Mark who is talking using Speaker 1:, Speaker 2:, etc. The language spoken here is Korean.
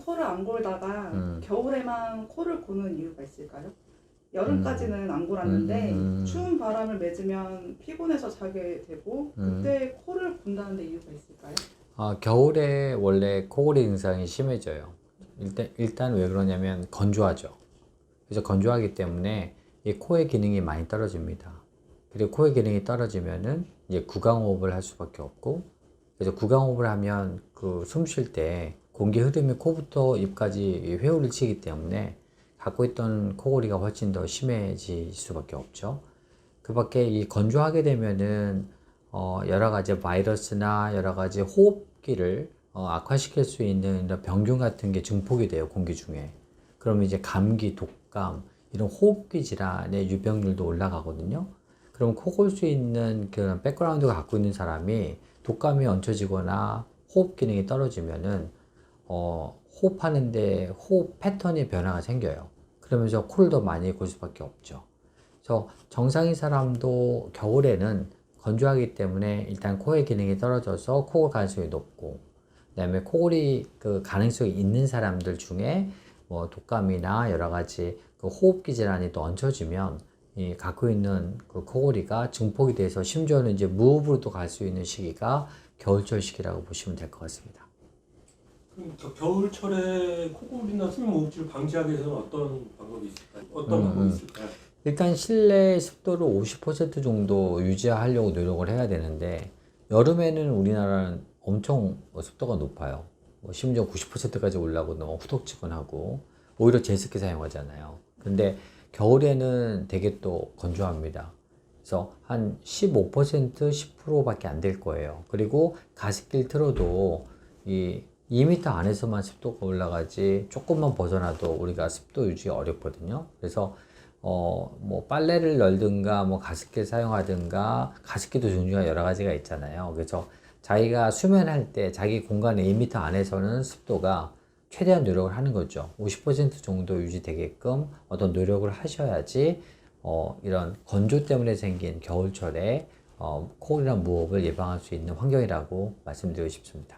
Speaker 1: 코를 안 골다가 겨울에만 코를 고는 이유가 있을까요? 여름까지는 안 골았는데 추운 바람을 맞으면 피곤해서 자게 되고 그때 코를 곤다는 데 이유가 있을까요?
Speaker 2: 겨울에 원래 코골이 증상이 심해져요. 일단 왜 그러냐면 건조하죠. 그래서 건조하기 때문에 이 코의 기능이 많이 떨어집니다. 그리고 코의 기능이 떨어지면은 이제 구강호흡을 할 수밖에 없고, 그래서 구강호흡을 하면 그 숨 쉴 때 공기 흐름이 코부터 입까지 회오를 치기 때문에 갖고 있던 코골이가 훨씬 더 심해질 수밖에 없죠. 그 밖에 이 건조하게 되면은 여러 가지 바이러스나 여러 가지 호흡기를 악화시킬 수 있는 이런 병균 같은 게 증폭이 돼요, 공기 중에. 그러면 이제 감기, 독감, 이런 호흡기 질환의 유병률도 올라가거든요. 그럼 코 골 수 있는 그 백그라운드가 갖고 있는 사람이 독감이 얹혀지거나 호흡 기능이 떨어지면은 호흡하는데 호흡 패턴의 변화가 생겨요. 그러면서 코를 더 많이 골 수밖에 없죠. 그래서 정상인 사람도 겨울에는 건조하기 때문에 일단 코의 기능이 떨어져서 코골 가능성이 높고, 그 다음에 코골이 그 가능성이 있는 사람들 중에 뭐 독감이나 여러 가지 그 호흡기 질환이 또 얹혀지면 이 갖고 있는 그 코골이가 증폭이 돼서 심지어는 이제 무호흡으로도 갈 수 있는 시기가 겨울철 시기라고 보시면 될 것 같습니다.
Speaker 3: 그럼 겨울철에 코골이나 숨모흡지를 방지하기 위해서는 어떤 방법이 있을까요? 어떤 방법이 있을까요?
Speaker 2: 일단 실내 습도를 50% 정도 유지하려고 노력을 해야 되는데, 여름에는 우리나라는 엄청 습도가 높아요. 심지어 90%까지 올라오고 너무 후덥지근하고 오히려 제습기 사용하잖아요. 근데 겨울에는 되게 또 건조합니다. 그래서 한 15%, 10%밖에 안 될 거예요. 그리고 가습기를 틀어도 이 2m 안에서만 습도가 올라가지 조금만 벗어나도 우리가 습도 유지가 어렵거든요. 그래서 뭐 빨래를 널든가 뭐 가습기를 사용하든가, 가습기도 종류가 여러 가지가 있잖아요. 그래서 자기가 수면할 때 자기 공간 2m 안에서는 습도가 최대한 노력을 하는 거죠. 50% 정도 유지되게끔 어떤 노력을 하셔야지 이런 건조 때문에 생긴 겨울철에 코골이나 무호흡을 예방할 수 있는 환경이라고 말씀드리고 싶습니다.